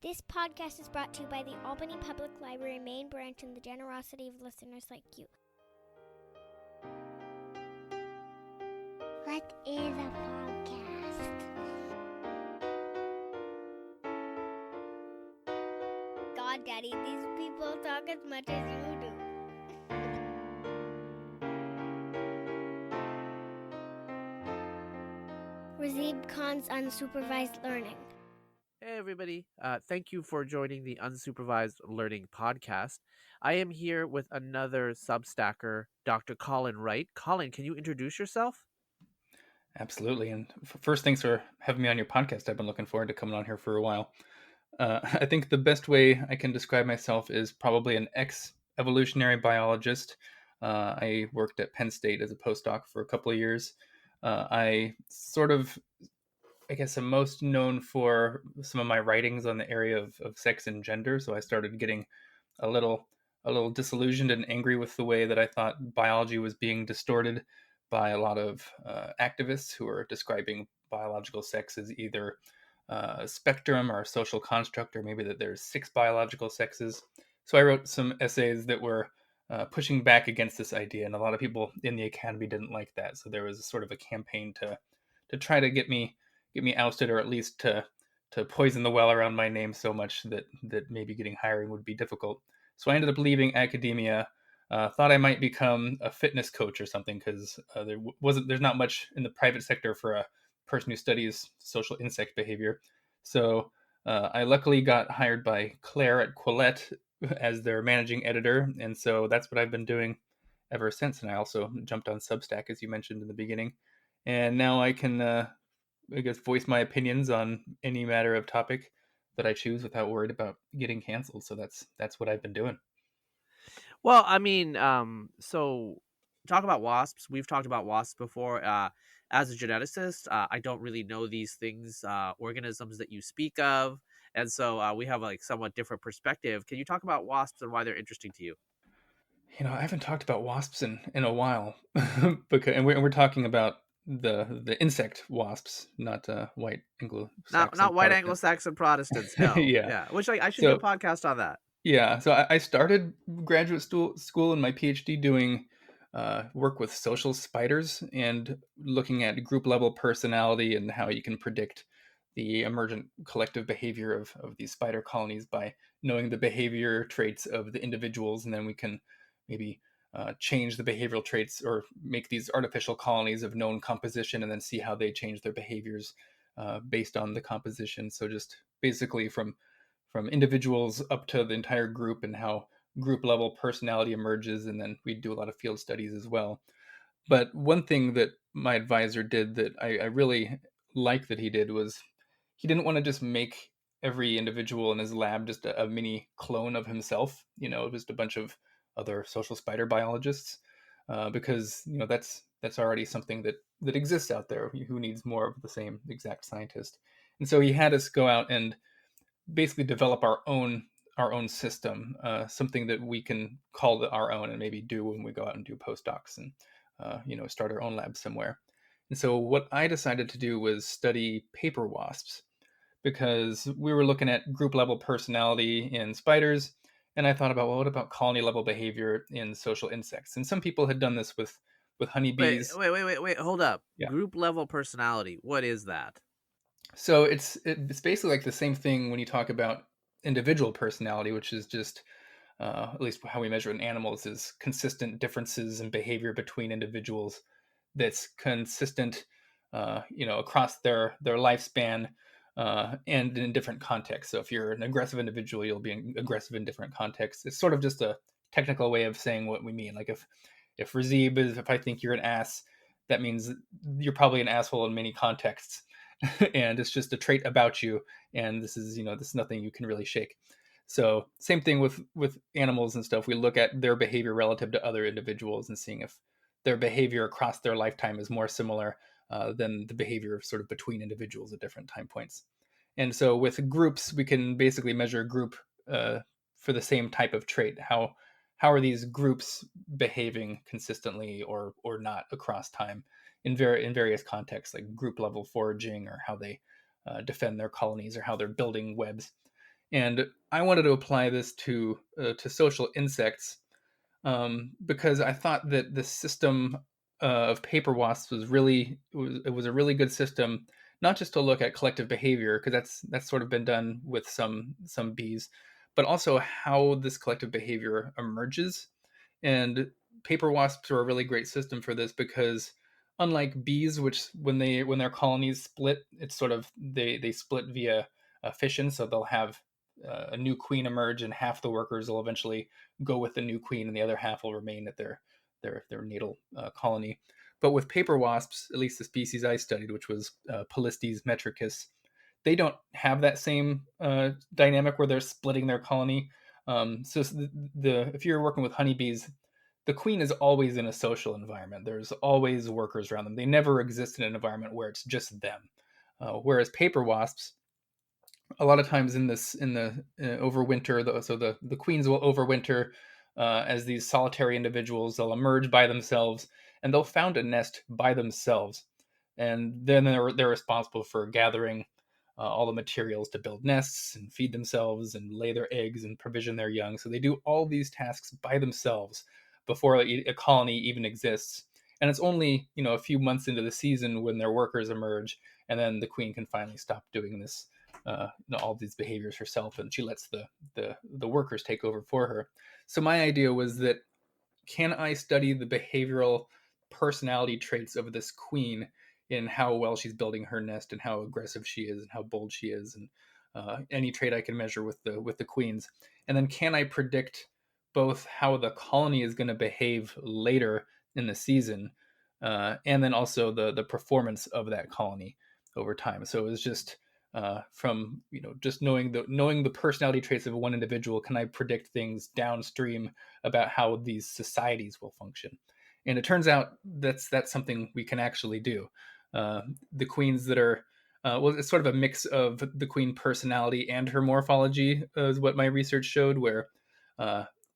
This podcast is brought to you by the Albany Public Library main branch and the generosity of listeners like you. What is a podcast? God, Daddy, these people talk as much as you do. Razib Khan's Unsupervised Learning. Hey, everybody. Thank you for joining the Unsupervised Learning Podcast. I am here with another Substacker, Dr. Colin Wright. Colin, can you introduce yourself? Absolutely. And first, thanks for having me on your podcast. I've been looking forward to coming on here for a while. I think the best way I can describe myself is probably an ex-evolutionary biologist. I worked at Penn State as a postdoc for a couple of years. I guess I'm most known for some of my writings on the area of sex and gender. So I started getting a little disillusioned and angry with the way that I thought biology was being distorted by a lot of activists who are describing biological sex as either a spectrum or a social construct, or maybe that there's 6 biological sexes. So I wrote some essays that were pushing back against this idea, and a lot of people in the academy didn't like that. So there was sort of a campaign to try to get me ousted, or at least to poison the well around my name so much that maybe getting hiring would be difficult. So I ended up leaving academia. Thought I might become a fitness coach or something, because there's not much in the private sector for a person who studies social insect behavior. So I luckily got hired by Claire at Quillette as their managing editor, and so that's what I've been doing ever since. And I also jumped on Substack, as you mentioned in the beginning, and now I can I guess voice my opinions on any matter of topic that I choose without worried about getting canceled. So that's what I've been doing. Well, I mean, so talk about wasps. We've talked about wasps before. As a geneticist, I don't really know these things, organisms that you speak of. And so we have like somewhat different perspective. Can you talk about wasps and why they're interesting to you? I haven't talked about wasps in a while, because and we're talking about the insect wasps, not white Anglo-Saxon Not white Protestant. Anglo-Saxon Protestants, no. Yeah. Yeah, which I should do a So podcast on that. yeah, so I started graduate school and my PhD doing work with social spiders and looking at group level personality and how you can predict the emergent collective behavior of these spider colonies by knowing the behavior traits of the individuals, and then we can maybe change the behavioral traits or make these artificial colonies of known composition and then see how they change their behaviors based on the composition. So just basically from individuals up to the entire group and how group level personality emerges. And then we do a lot of field studies as well. But one thing that my advisor did that I really like that he did was he didn't want to just make every individual in his lab just a mini clone of himself, just a bunch of other social spider biologists, because that's already something that exists out there. Who needs more of the same exact scientist? And so he had us go out and basically develop our own system, something that we can call our own, and maybe do when we go out and do postdocs and start our own lab somewhere. And so what I decided to do was study paper wasps, because we were looking at group level personality in spiders, and I thought about, well, what about colony level behavior in social insects? And some people had done this with honeybees. Wait, hold up. Yeah. Group level personality, what is that? So it's basically like the same thing when you talk about individual personality, which is just at least how we measure it in animals, is consistent differences in behavior between individuals that's consistent, across their lifespan and in different contexts. So if you're an aggressive individual, you'll be aggressive in different contexts. It's sort of just a technical way of saying what we mean. Like if Razib is, if I think you're an ass, that means you're probably an asshole in many contexts. And it's just a trait about you, and this is nothing you can really shake. So same thing with animals and stuff. We look at their behavior relative to other individuals and seeing if their behavior across their lifetime is more similar than the behavior sort of between individuals at different time points. And so with groups, we can basically measure a group for the same type of trait. How are these groups behaving consistently or not across time in various contexts, like group level foraging, or how they defend their colonies, or how they're building webs. And I wanted to apply this to social insects, because I thought that the system of paper wasps was really it was a really good system, not just to look at collective behavior, because that's sort of been done with some bees, but also how this collective behavior emerges. And paper wasps are a really great system for this because, unlike bees, which when their colonies split, it's sort of they split via fission, so they'll have a new queen emerge, and half the workers will eventually go with the new queen, and the other half will remain at their natal colony. But with paper wasps, at least the species I studied, which was Polistes metricus, they don't have that same dynamic where they're splitting their colony. So if you're working with honeybees, the queen is always in a social environment. There's always workers around them. They never exist in an environment where it's just them. Whereas paper wasps, a lot of times in the overwinter, so the queens will overwinter as these solitary individuals. They'll emerge by themselves, and they'll found a nest by themselves, and then they're responsible for gathering all the materials to build nests and feed themselves and lay their eggs and provision their young. So they do all these tasks by themselves before a colony even exists. And it's only a few months into the season when their workers emerge, and then the queen can finally stop doing this all these behaviors herself, and she lets the workers take over for her. So my idea was that, can I study the behavioral personality traits of this queen in how well she's building her nest and how aggressive she is and how bold she is, and any trait I can measure with the queens, and then can I predict both how the colony is going to behave later in the season, and then also the performance of that colony over time. So it was just from just knowing the personality traits of one individual, can I predict things downstream about how these societies will function? And it turns out that's something we can actually do. The queens that are well, it's sort of a mix of the queen personality and her morphology, is what my research showed, where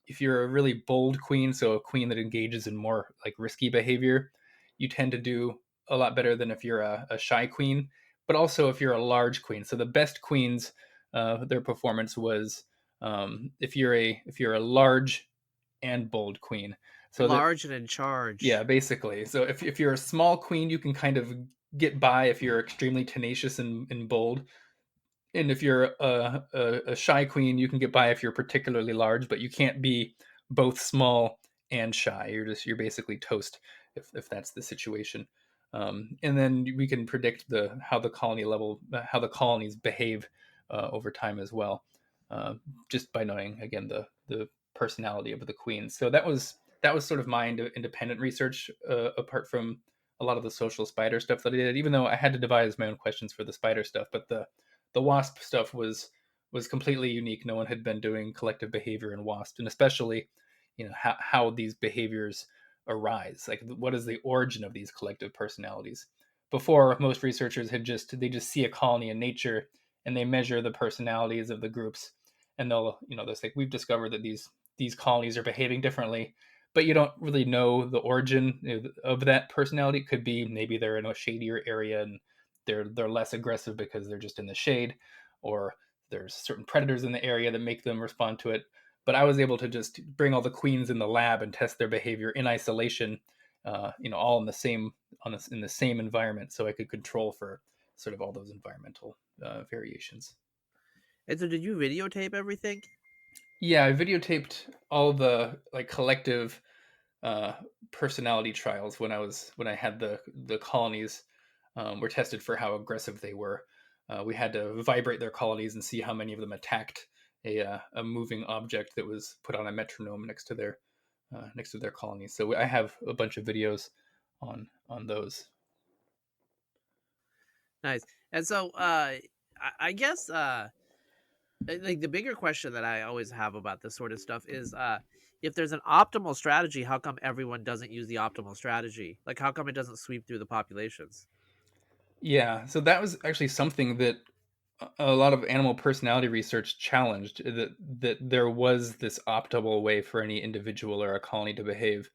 if you're a really bold queen, so a queen that engages in more like risky behavior, you tend to do a lot better than if you're a shy queen. But also if you're a large queen. So the best queens, their performance was if you're a large and bold queen. So Large and in charge. yeah, basically. So if you're a small queen, you can kind of get by if you're extremely tenacious and bold. And if you're a shy queen, you can get by if you're particularly large, but you can't be both small and shy. You're basically toast if that's the situation. And then we can predict how the colonies behave over time as well, just by knowing, again, the personality of the queens. So that was sort of my independent research, apart from a lot of the social spider stuff that I did. Even though I had to devise my own questions for the spider stuff, but the wasp stuff was completely unique. No one had been doing collective behavior in wasps, and especially how these behaviors arise, like what is the origin of these collective personalities. Before, most researchers they just see a colony in nature and they measure the personalities of the groups, and they'll say, we've discovered that these colonies are behaving differently, but you don't really know the origin of that personality. It could be maybe they're in a shadier area and they're less aggressive because they're just in the shade, or there's certain predators in the area that make them respond to it. But I was able to just bring all the queens in the lab and test their behavior in isolation, all in the same environment, so I could control for sort of all those environmental variations. And so, did you videotape everything? Yeah, I videotaped all the collective personality trials when I had the colonies were tested for how aggressive they were. We had to vibrate their colonies and see how many of them attacked a moving object that was put on a metronome next to their colonies. So I have a bunch of videos on those. Nice. And so, I guess, like the bigger question that I always have about this sort of stuff is, if there's an optimal strategy, how come everyone doesn't use the optimal strategy? Like, how come it doesn't sweep through the populations? Yeah, so that was actually something that a lot of animal personality research challenged, that there was this optimal way for any individual or a colony to behave.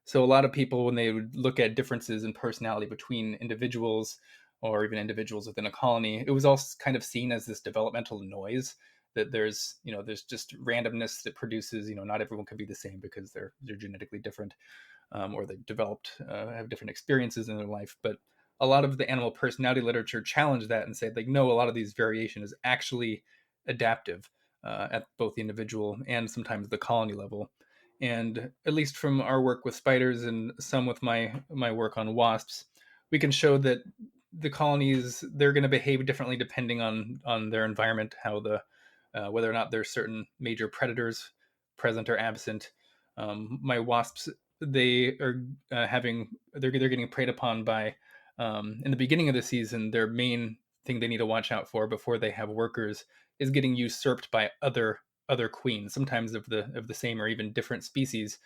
So a lot of people, when they would look at differences in personality between individuals or even individuals within a colony, it was all kind of seen as this developmental noise, that there's just randomness that produces, not everyone can be the same because they're genetically different, or they developed have different experiences in their life. But a lot of the animal personality literature challenge that and say, like, no, a lot of these variation is actually adaptive at both the individual and sometimes the colony level. And at least from our work with spiders and some with my work on wasps, we can show that the colonies, they're going to behave differently depending on their environment, how the whether or not there's certain major predators present or absent. My wasps, they are they're getting preyed upon by, in the beginning of the season, their main thing they need to watch out for before they have workers is getting usurped by other queens, sometimes of the same or even different species,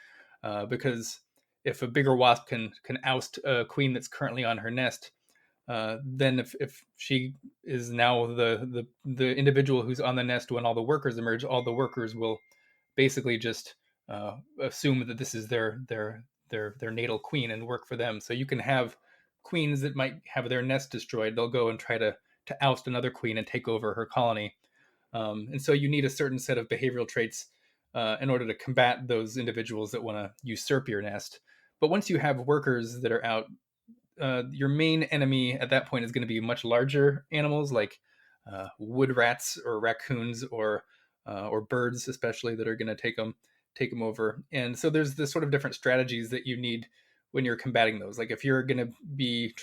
because if a bigger wasp can oust a queen that's currently on her nest, then if she is now the individual who's on the nest when all the workers emerge, all the workers will basically just assume that this is their natal queen and work for them. So you can have queens that might have their nest destroyed. They'll go and try to oust another queen and take over her colony. And so you need a certain set of behavioral traits in order to combat those individuals that want to usurp your nest. But once you have workers that are out, your main enemy at that point is going to be much larger animals like wood rats or raccoons or birds, especially, that are going to take them over. And so there's this sort of different strategies that you need when you're combating those. Like if you're going to be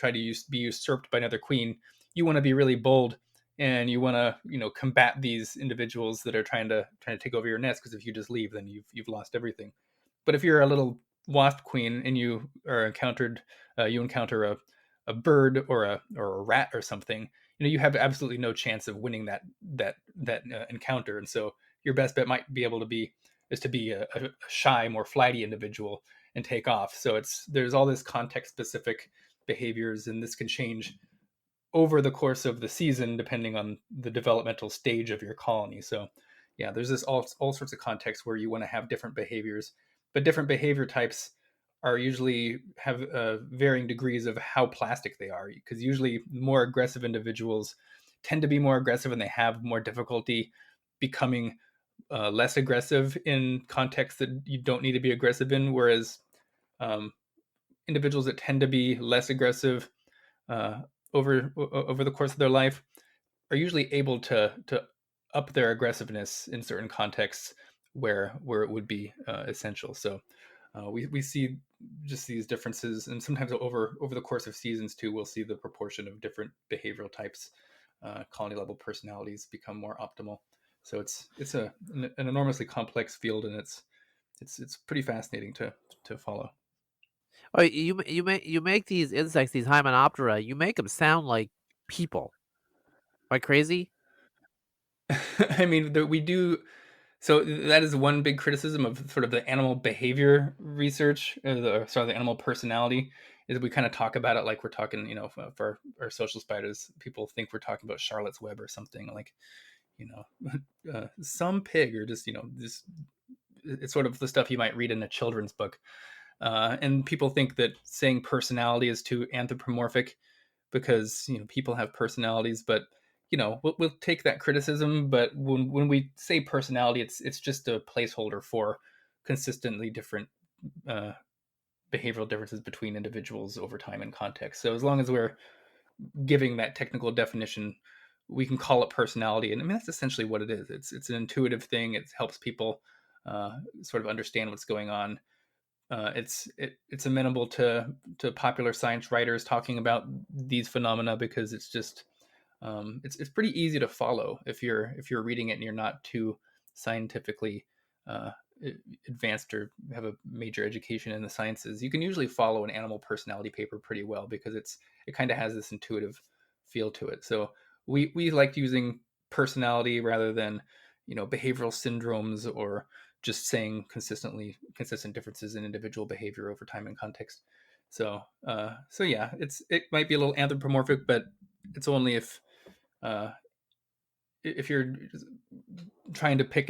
usurped by another queen, you want to be really bold and you want to combat these individuals that are trying to take over your nest, because if you just leave, then you've lost everything. But if you're a little wasp queen and you encounter a bird or a rat or something, you have absolutely no chance of winning that encounter. And so your best bet might be able to be a shy, more flighty individual and take off. So there's all this context specific behaviors, and this can change over the course of the season depending on the developmental stage of your colony. So yeah, there's this all sorts of contexts where you want to have different behaviors, but different behavior types are usually have varying degrees of how plastic they are, because usually more aggressive individuals tend to be more aggressive and they have more difficulty becoming less aggressive in contexts that you don't need to be aggressive in, whereas individuals that tend to be less aggressive uh, over the course of their life are usually able to up their aggressiveness in certain contexts where it would be essential. So we see just these differences, and sometimes over the course of seasons too, we'll see the proportion of different behavioral types, colony level personalities become more optimal. So it's an enormously complex field, and it's pretty fascinating to follow. Oh, you make these insects, these Hymenoptera, you make them sound like people. Am I crazy? I mean, we do. So that is one big criticism of sort of the animal behavior research, the animal personality, is we kind of talk about it like we're talking, for our social spiders, people think we're talking about Charlotte's Web or something, like, some pig, or just, this, it's sort of the stuff you might read in a children's book. And people think that saying personality is too anthropomorphic because people have personalities, but we'll take that criticism. But when we say personality, it's just a placeholder for consistently different behavioral differences between individuals over time and context. So as long as we're giving that technical definition, we can call it personality. And I mean, that's essentially what it is. It's an intuitive thing. It helps people sort of understand what's going on. It's amenable to popular science writers talking about these phenomena, because it's just it's pretty easy to follow if you're reading it and you're not too scientifically advanced or have a major education in the sciences. You can usually follow an animal personality paper pretty well, because it kind of has this intuitive feel to it. So we liked using personality rather than behavioral syndromes, or just saying consistent differences in individual behavior over time and context. So yeah, it might be a little anthropomorphic, but it's only if you're trying to pick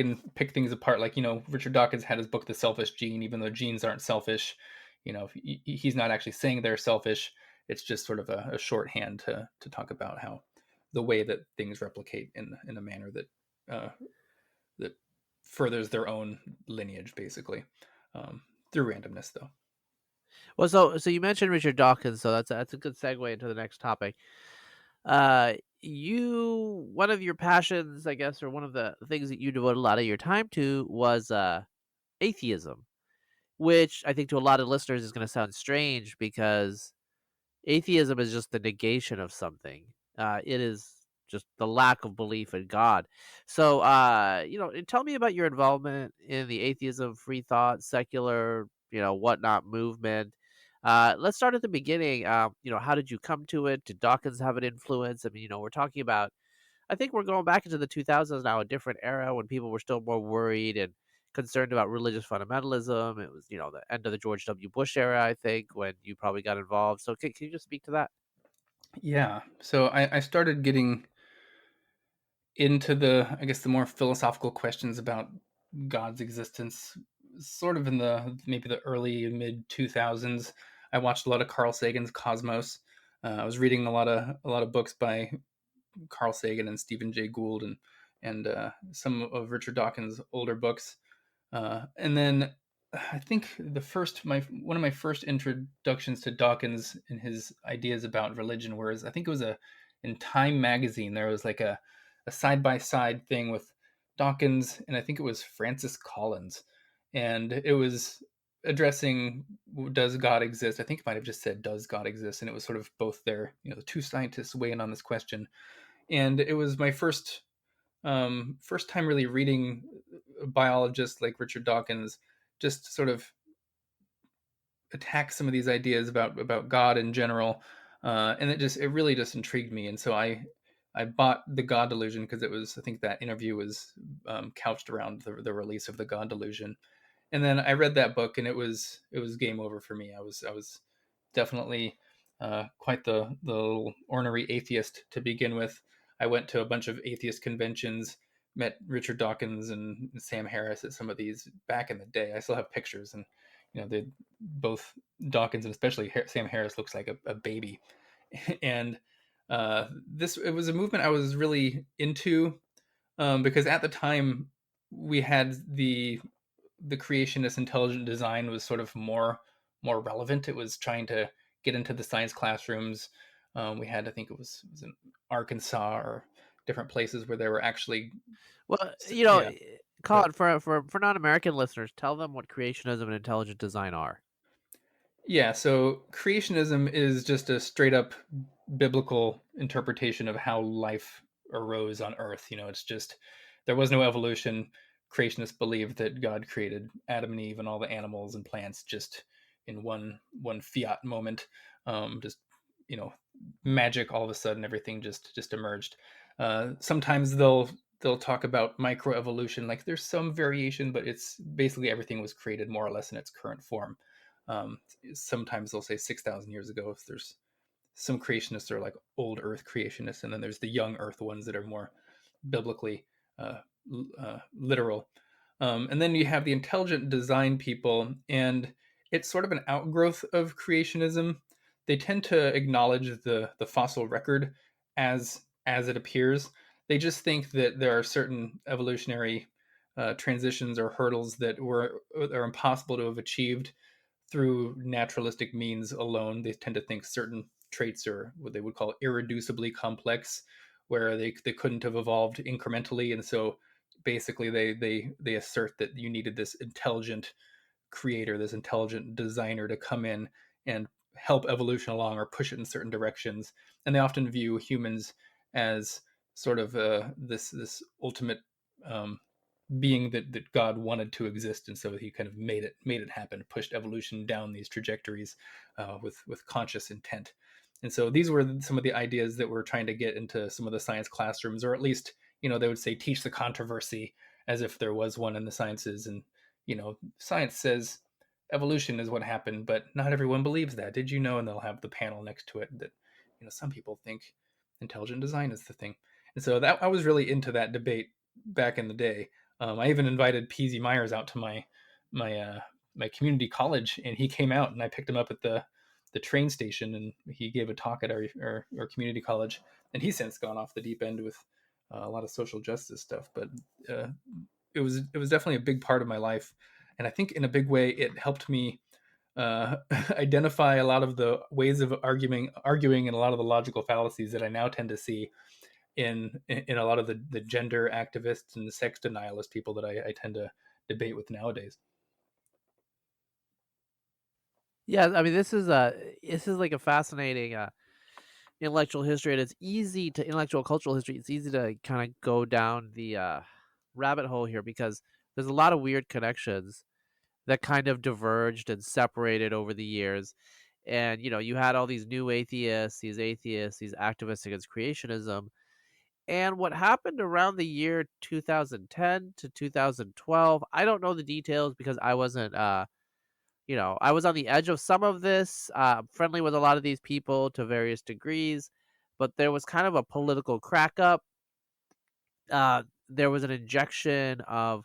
things apart. Like, Richard Dawkins had his book The Selfish Gene. Even though genes aren't selfish, he's not actually saying they're selfish. It's just sort of a shorthand to talk about how the way that things replicate in a manner that that furthers their own lineage, basically, through randomness, though. Well, so you mentioned Richard Dawkins, so that's a good segue into the next topic. You one of your passions, I guess, or one of the things that you devote a lot of your time to was atheism, which I think to a lot of listeners is going to sound strange because atheism is just the negation of something. It is just the lack of belief in God. So, tell me about your involvement in the atheism, free thought, secular, whatnot movement. Let's start at the beginning. How did you come to it? Did Dawkins have an influence? I mean, we're talking about, I think we're going back into the 2000s now, a different era when people were still more worried and concerned about religious fundamentalism. It was, the end of the George W. Bush era, I think, when you probably got involved. So can you just speak to that? Yeah. So I started getting into I guess, the more philosophical questions about God's existence, sort of in maybe the early mid 2000s. I watched a lot of Carl Sagan's Cosmos. I was reading a lot of books by Carl Sagan and Stephen Jay Gould, and some of Richard Dawkins' older books. And then I think one of my first introductions to Dawkins and his ideas about religion was, I think it was in Time magazine. There was like a side by side thing with Dawkins, and I think it was Francis Collins, and it was addressing, does God exist? I think it might have just said, does God exist? And it was sort of both their, the two scientists weigh in on this question. And it was my first time really reading a biologist like Richard Dawkins just sort of attack some of these ideas about God in general, and it really just intrigued me. And so I bought The God Delusion because it was, I think that interview was couched around the release of The God Delusion. And then I read that book, and it was game over for me. I was definitely quite the little ornery atheist to begin with. I went to a bunch of atheist conventions, met Richard Dawkins and Sam Harris at some of these back in the day. I still have pictures, and they both, Dawkins and especially Sam Harris, looks like a baby. And it was a movement I was really into, because at the time we had the creationist intelligent design was sort of more relevant. It was trying to get into the science classrooms. We had, I think it was in Arkansas or different places where there were actually, Well, yeah. Colin, for non-American listeners, tell them what creationism and intelligent design are. Yeah, so creationism is just a straight up biblical interpretation of how life arose on Earth. It's just, there was no evolution. Creationists believed that God created Adam and Eve and all the animals and plants just in one fiat moment. Just, magic, all of a sudden everything just emerged. Sometimes they'll talk about microevolution, like there's some variation, but it's basically everything was created more or less in its current form. Um, Sometimes they'll say 6,000 years ago. If there's some creationists are like old Earth creationists, and then there's the young Earth ones that are more biblically literal. And then you have the intelligent design people, and it's sort of an outgrowth of creationism. They tend to acknowledge the fossil record as it appears. They just think that there are certain evolutionary transitions or hurdles that are impossible to have achieved through naturalistic means alone. They tend to think certain traits are what they would call irreducibly complex, where they couldn't have evolved incrementally, and so basically they assert that you needed this intelligent creator, this intelligent designer to come in and help evolution along or push it in certain directions. And they often view humans as sort of this ultimate being that God wanted to exist, and so he kind of made it happen, pushed evolution down these trajectories with conscious intent. And so these were some of the ideas that we're trying to get into some of the science classrooms, or at least they would say teach the controversy as if there was one in the sciences. And science says evolution is what happened, but not everyone believes that. Did you know? And they'll have the panel next to it that some people think intelligent design is the thing. And so that I was really into that debate back in the day. I even invited PZ Myers out to my community college, and he came out, and I picked him up at the train station, and he gave a talk at our community college. And he's since gone off the deep end with a lot of social justice stuff. But it was definitely a big part of my life, and I think in a big way it helped me identify a lot of the ways of arguing and a lot of the logical fallacies that I now tend to see in a lot of the gender activists and the sex denialist people that I tend to debate with nowadays. Yeah, I mean, this is like a fascinating intellectual history, and it's easy to intellectual cultural history. It's easy to kind of go down the rabbit hole here because there's a lot of weird connections that kind of diverged and separated over the years. And you had all these new atheists, these activists against creationism. And what happened around the year 2010 to 2012, I don't know the details because I wasn't I was on the edge of some of this, friendly with a lot of these people to various degrees, but there was kind of a political crack up. There was an injection of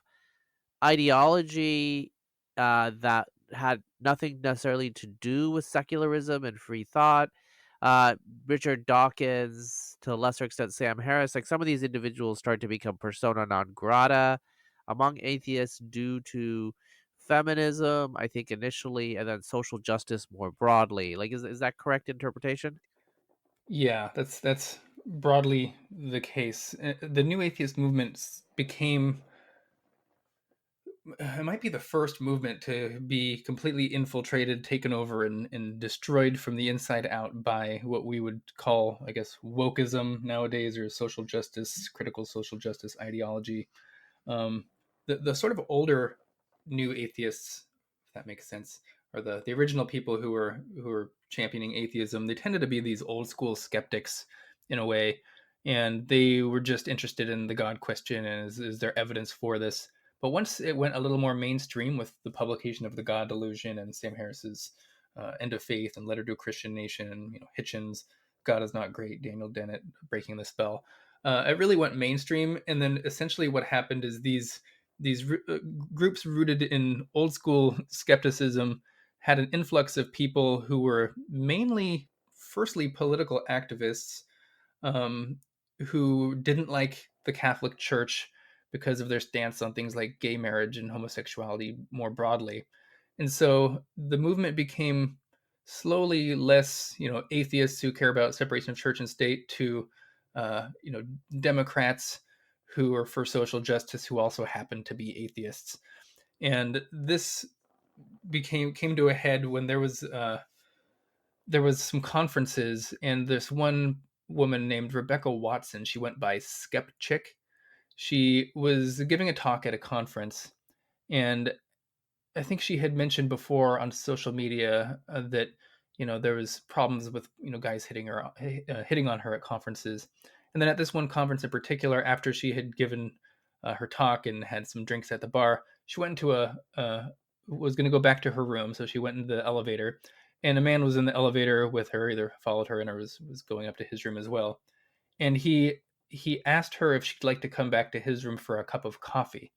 ideology that had nothing necessarily to do with secularism and free thought. Uh, Richard Dawkins, to a lesser extent, Sam Harris, like some of these individuals started to become persona non grata among atheists due to feminism, I think initially, and then social justice more broadly. Like, is that correct interpretation? Yeah, that's broadly the case. The new atheist movement became, it might be the first movement to be completely infiltrated, taken over, and destroyed from the inside out by what we would call, I guess, wokeism nowadays, or social justice, critical social justice ideology. Um, the sort of older new atheists, if that makes sense, or the original people who were championing atheism, they tended to be these old school skeptics in a way, and they were just interested in the God question and is there evidence for this. But once it went a little more mainstream with the publication of the God Delusion and Sam Harris's End of Faith and Letter to a Christian Nation, and Hitchens' God is Not Great, Daniel Dennett Breaking the Spell, it really went mainstream. And then essentially what happened is these groups rooted in old school skepticism had an influx of people who were mainly, firstly, political activists, um, who didn't like the Catholic Church because of their stance on things like gay marriage and homosexuality more broadly. And so the movement became slowly less, atheists who care about separation of church and state to, Democrats who are for social justice who also happen to be atheists. And this came to a head when there was some conferences, and this one woman named Rebecca Watson, she went by Skepchick. She was giving a talk at a conference, and I think she had mentioned before on social media that there was problems with guys hitting on her at conferences, and then at this one conference in particular, after she had given her talk and had some drinks at the bar, she went into was going to go back to her room, so she went into the elevator, and a man was in the elevator with her, either followed her in or was going up to his room as well, and he asked her if she'd like to come back to his room for a cup of coffee.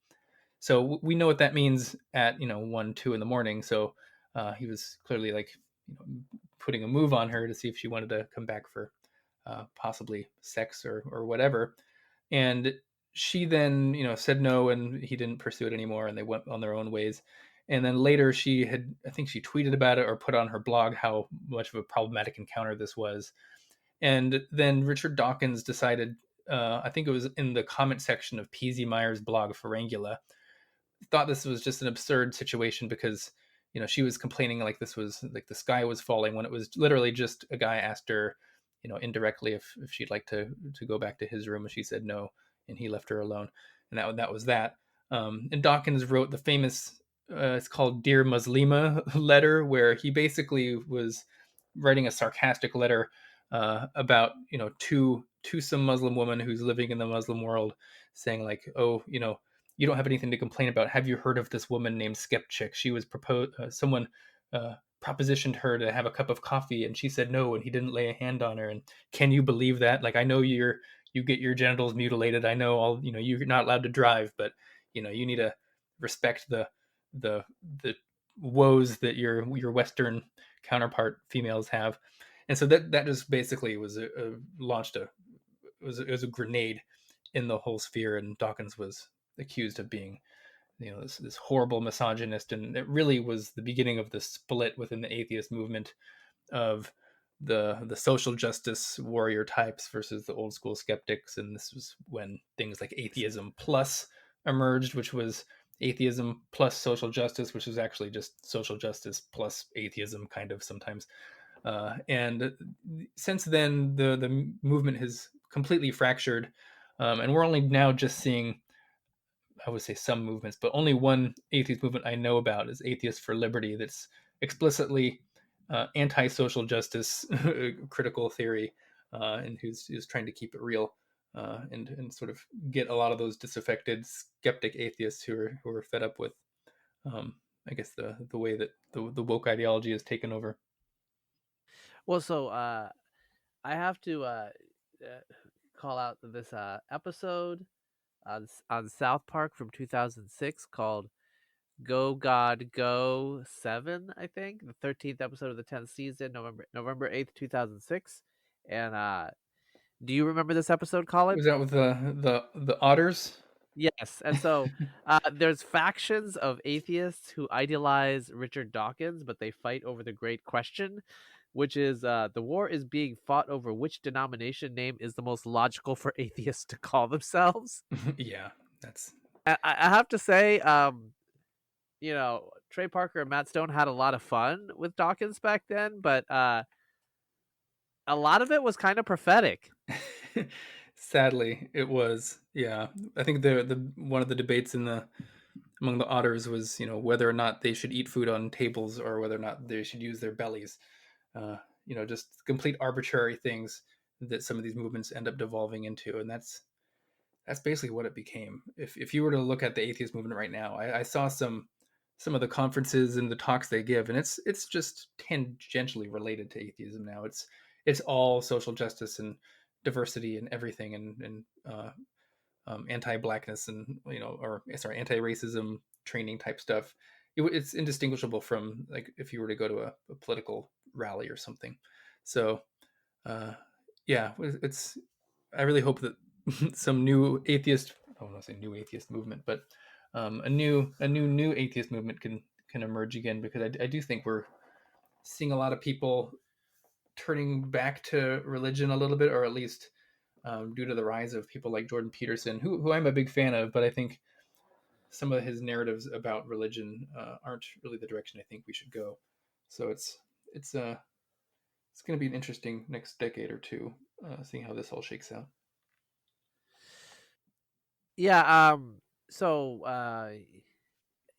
So we know what that means at 1, 2 in the morning. So he was clearly like putting a move on her to see if she wanted to come back for possibly sex or whatever. And she then said no, and he didn't pursue it anymore, and they went on their own ways. And then later I think she tweeted about it or put on her blog how much of a problematic encounter this was. And then Richard Dawkins decided, I think it was in the comment section of Peasy Meyer's blog Ferangula, thought this was just an absurd situation because she was complaining like this was like the sky was falling, when it was literally just a guy asked her indirectly if she'd like to go back to his room, and she said no, and he left her alone, and that was that. And Dawkins wrote the famous it's called Dear Muslima letter, where he basically was writing a sarcastic letter about to some Muslim woman who's living in the Muslim world, saying like, oh, you don't have anything to complain about. Have you heard of this woman named Skepchick? She was someone propositioned her to have a cup of coffee, and she said no, and he didn't lay a hand on her. And can you believe that? Like, I know you get your genitals mutilated. I know you're not allowed to drive, but you need to respect the woes that your Western counterpart females have. And so that just basically was launched it was a grenade in the whole sphere, and Dawkins was accused of being, this horrible misogynist, and it really was the beginning of the split within the atheist movement of the social justice warrior types versus the old school skeptics. And this was when things like atheism plus emerged, which was atheism plus social justice, which is actually just social justice plus atheism, kind of sometimes. And since then, the movement has completely fractured, and we're only now just seeing, I would say, some movements, but only one atheist movement I know about is Atheists for Liberty. That's explicitly anti-social justice critical theory, and who's trying to keep it real, and sort of get a lot of those disaffected skeptic atheists who are fed up with, I guess, the way that the woke ideology has taken over. Well, so I have to call out this episode on South Park from 2006 called "Go God Go 7," I think, the 13th episode of the 10th season, November 8th, 2006. And do you remember this episode, Colin? Was that with the otters? Yes, and so there's factions of atheists who idealize Richard Dawkins, but they fight over the great question, which is the war is being fought over which denomination name is the most logical for atheists to call themselves. Yeah, that's I have to say, Trey Parker and Matt Stone had a lot of fun with Dawkins back then, but a lot of it was kind of prophetic. sadly it was. Yeah, I think the one of the debates among the otters was, whether or not they should eat food on tables or whether or not they should use their bellies. Just complete arbitrary things that some of these movements end up devolving into, and that's basically what it became. If you were to look at the atheist movement right now, I saw some of the conferences and the talks they give, and it's just tangentially related to atheism now. It's all social justice and diversity and everything, and anti-blackness, and anti-racism training type stuff. It's indistinguishable from, like, if you were to go to a political rally or something. So yeah, it's I really hope that some new atheist, I don't want to say new atheist movement, but a new atheist movement can emerge again, because I do think we're seeing a lot of people turning back to religion a little bit, or at least due to the rise of people like Jordan Peterson, who I'm a big fan of, but I think some of his narratives about religion aren't really the direction I think we should go. So it's going to be an interesting next decade or two, seeing how this all shakes out. Yeah. So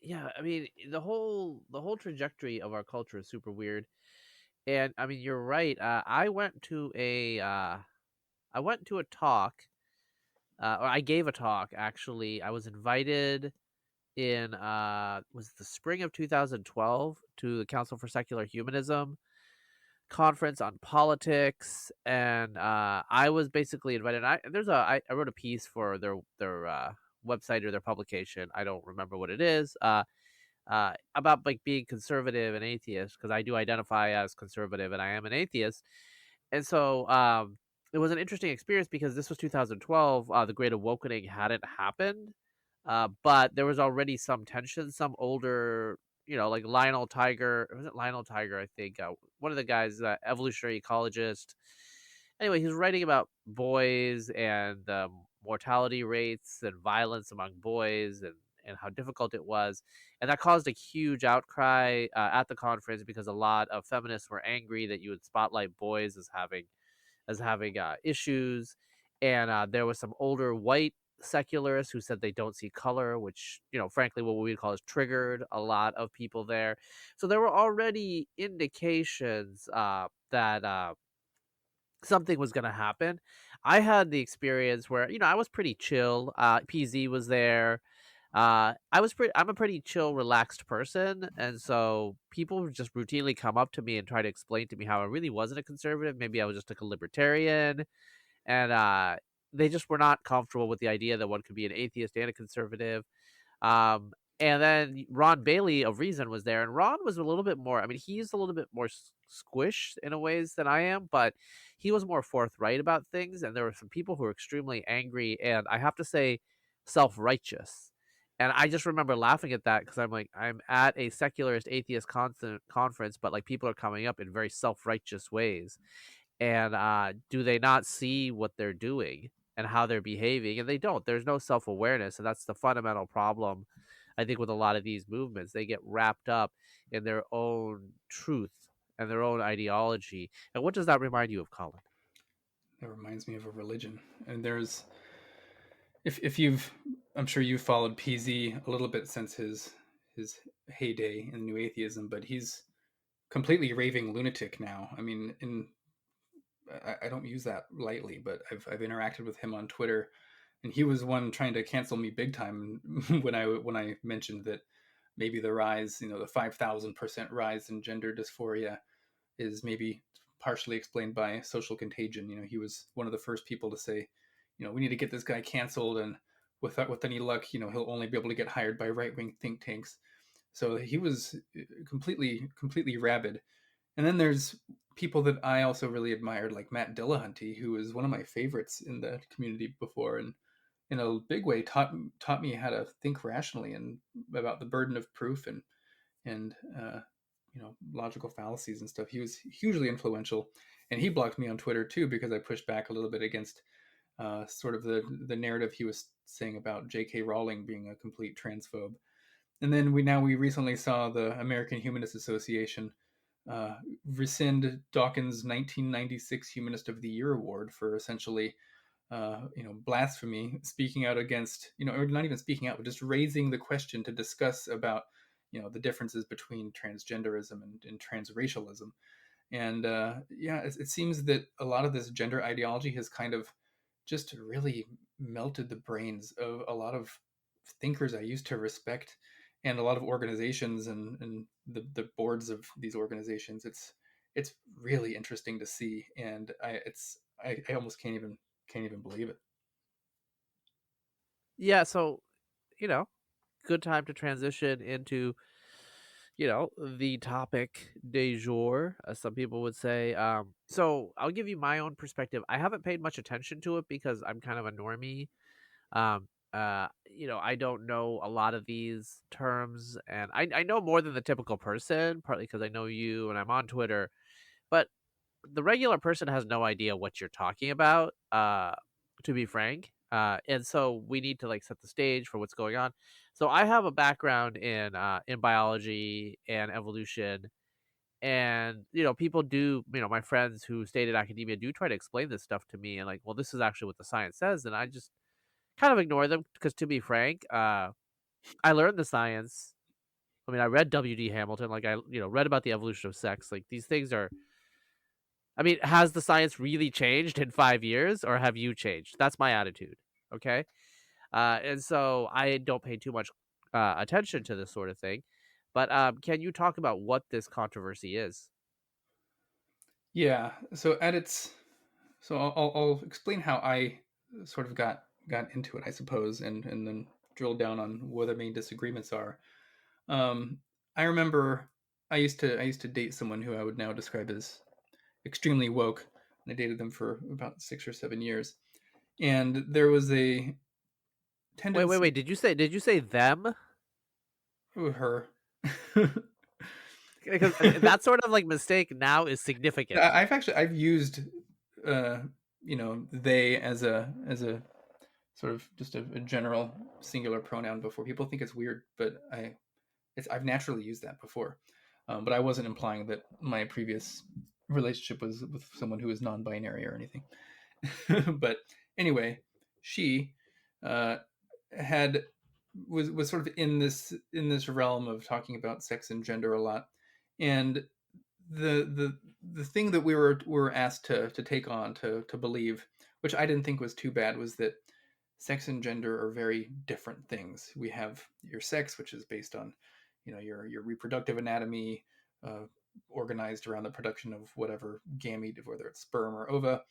yeah, I mean, the whole trajectory of our culture is super weird. And I mean, you're right. I went to a talk, or I gave a talk actually. I was invited in was it the spring of 2012 to the Council for Secular Humanism conference on politics, and I was basically invited. I wrote a piece for their website or their publication. I don't remember what it is. About like being conservative and atheist, because I do identify as conservative and I am an atheist. And so it was an interesting experience because this was 2012. The Great Awakening hadn't happened, but there was already some tension. Some older, like Lionel Tiger, was it Lionel Tiger? I think one of the guys, evolutionary ecologist. Anyway, he was writing about boys and mortality rates and violence among boys, and how difficult it was. And that caused a huge outcry at the conference, because a lot of feminists were angry that you would spotlight boys as having issues. And there was some older white secularists who said they don't see color, which, frankly, what we would call is triggered a lot of people there. So there were already indications that something was going to happen. I had the experience where, I was pretty chill. PZ was there. I'm a pretty chill, relaxed person. And so people would just routinely come up to me and try to explain to me how I really wasn't a conservative. Maybe I was just like a libertarian. And they just were not comfortable with the idea that one could be an atheist and a conservative. Um, and then Ron Bailey of Reason was there, and Ron was a little bit more. I mean, he's a little bit more squished in a ways than I am, but he was more forthright about things. And there were some people who were extremely angry, and I have to say, self-righteous. And I just remember laughing at that because I'm like, I'm at a secularist atheist conference, but like people are coming up in very self-righteous ways. And do they not see what they're doing and how they're behaving? And they don't. There's no self-awareness. And that's the fundamental problem, I think, with a lot of these movements. They get wrapped up in their own truth and their own ideology. And what does that remind you of, Colin? That reminds me of a religion. And there's, if you've, I'm sure you've followed PZ a little bit since his heyday in New Atheism, but he's completely raving lunatic now. I mean, I don't use that lightly, but I've interacted with him on Twitter, and he was one trying to cancel me big time when I mentioned that maybe the rise, the 5,000% rise in gender dysphoria is maybe partially explained by social contagion. He was one of the first people to say, we need to get this guy canceled, and with any luck, he'll only be able to get hired by right-wing think tanks. So he was completely rabid. And then there's people that I also really admired, like Matt Dillahunty, who was one of my favorites in the community before, and in a big way taught me how to think rationally and about the burden of proof and logical fallacies and stuff. He was hugely influential, and he blocked me on Twitter too because I pushed back a little bit against sort of the narrative he was saying about J.K. Rowling being a complete transphobe. And then we recently saw the American Humanist Association rescind Dawkins' 1996 Humanist of the Year award for essentially, blasphemy, speaking out against, or not even speaking out, but just raising the question to discuss about, the differences between transgenderism and transracialism. And it seems that a lot of this gender ideology has kind of just really melted the brains of a lot of thinkers I used to respect, and a lot of organizations and the boards of these organizations. It's really interesting to see, and I almost can't even believe it. Yeah, so, you know, good time to transition into, the topic du jour, as some people would say. So I'll give you my own perspective. I haven't paid much attention to it because I'm kind of a normie. I don't know a lot of these terms, and I know more than the typical person, partly because I know you and I'm on Twitter, but the regular person has no idea what you're talking about, to be frank. And so we need to like set the stage for what's going on. So I have a background in biology and evolution, and people do, my friends who stayed in academia do try to explain this stuff to me, and like, well, this is actually what the science says, and I just kind of ignore them because, to be frank, I learned the science. I mean, I read W.D. Hamilton, like I read about the evolution of sex. Like these things are, I mean, has the science really changed in 5 years, or have you changed? That's my attitude. Okay. And so I don't pay too much attention to this sort of thing. But can you talk about what this controversy is? Yeah. So I'll explain how I sort of got into it, I suppose, and then drill down on what the main disagreements are. Um, I remember I used to date someone who I would now describe as extremely woke, and I dated them for about 6 or 7 years. And there was a Wait. tendency Did you say them? with her. Because that sort of like mistake now is significant. I've used uh, they as a sort of just a general singular pronoun before. People think it's weird, but I've naturally used that before. But I wasn't implying that my previous relationship was with someone who was non-binary or anything. But anyway, she uh, had was sort of in this realm of talking about sex and gender a lot, and the thing that we were asked to take on to believe, which I didn't think was too bad, was that sex and gender are very different things. We have your sex, which is based on your reproductive anatomy, organized around the production of whatever gamete, whether it's sperm or ova.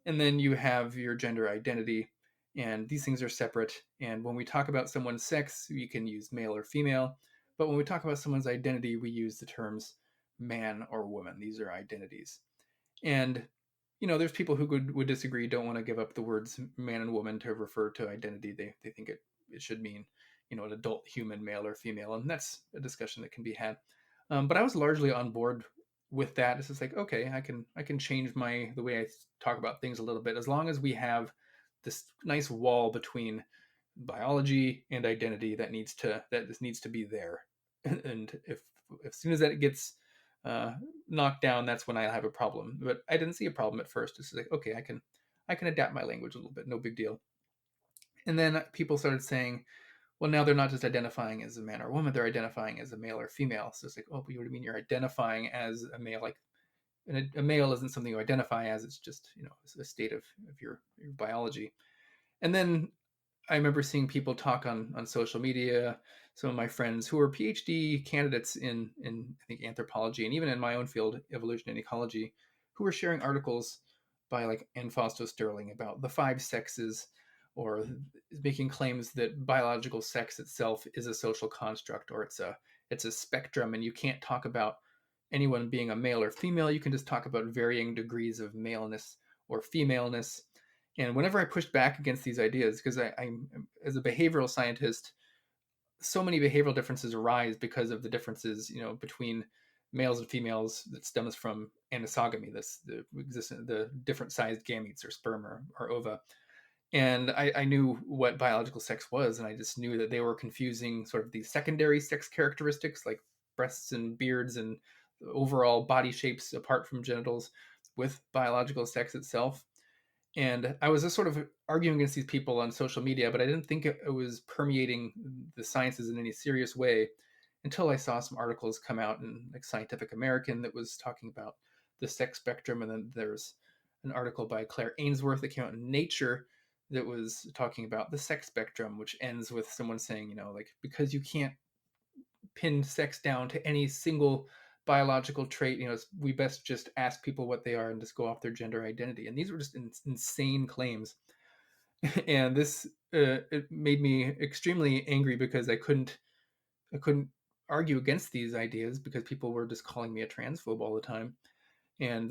And then you have your gender identity, and these things are separate. And when we talk about someone's sex, you can use male or female. But when we talk about someone's identity, we use the terms man or woman. These are identities. And, there's people who would disagree, don't want to give up the words man and woman to refer to identity. They think it should mean, an adult human, male or female, and that's a discussion that can be had. But I was largely on board with that. It's just like, okay, I can change the way I talk about things a little bit, as long as we have this nice wall between biology and identity that needs to be there. And if as soon as that gets knocked down, that's when I have a problem. But I didn't see a problem at first. It's like, okay, I can adapt my language a little bit, no big deal. And then people started saying, well, now they're not just identifying as a man or a woman, they're identifying as a male or female. So it's like, oh, but what do you mean you're identifying as a male? Like, a male isn't something you identify as, it's just, a state of your biology. And then I remember seeing people talk on social media, some of my friends who were PhD candidates in I think anthropology, and even in my own field, evolution and ecology, who were sharing articles by like Anne Fausto Sterling about the 5 sexes, or making claims that biological sex itself is a social construct, or it's a spectrum, and you can't talk about anyone being a male or female. You can just talk about varying degrees of maleness or femaleness. And whenever I pushed back against these ideas, because I'm as a behavioral scientist, so many behavioral differences arise because of the differences, between males and females, that stems from anisogamy, the different sized gametes or sperm or ova. And I knew what biological sex was, and I just knew that they were confusing sort of these secondary sex characteristics like breasts and beards and overall body shapes apart from genitals with biological sex itself. And I was just sort of arguing against these people on social media, but I didn't think it was permeating the sciences in any serious way until I saw some articles come out in like Scientific American that was talking about the sex spectrum. And then there's an article by Claire Ainsworth that came out in Nature that was talking about the sex spectrum, which ends with someone saying, like, because you can't pin sex down to any single biological trait, we best just ask people what they are and just go off their gender identity. And these were just insane claims. And this it made me extremely angry, because I couldn't argue against these ideas because people were just calling me a transphobe all the time. And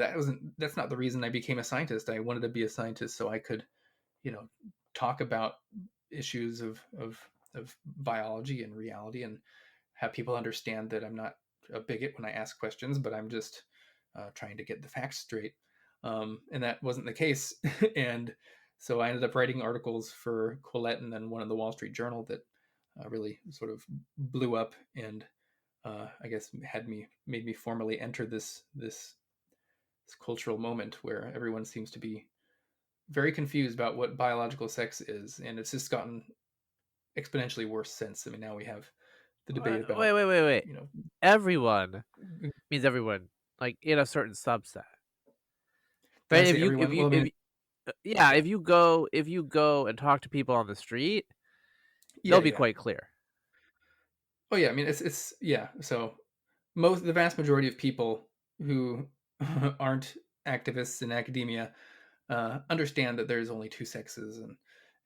that's not the reason I became a scientist. I wanted to be a scientist so I could, talk about issues of biology and reality, and have people understand that I'm not a bigot when I ask questions, but I'm just trying to get the facts straight. And that wasn't the case. And so I ended up writing articles for Quillette and then one in the Wall Street Journal that really sort of blew up, and I guess made me formally enter this cultural moment where everyone seems to be very confused about what biological sex is, and it's just gotten exponentially worse since. I mean, now we have the debate about Wait. Everyone means everyone, like in a certain subset, Did I right? say everyone? Well, I mean, Yeah, yeah. if you go and talk to people on the street, they'll be Yeah. quite clear. Oh yeah, I mean, it's yeah. So the vast majority of people who aren't activists in academia understand that there's only 2 sexes,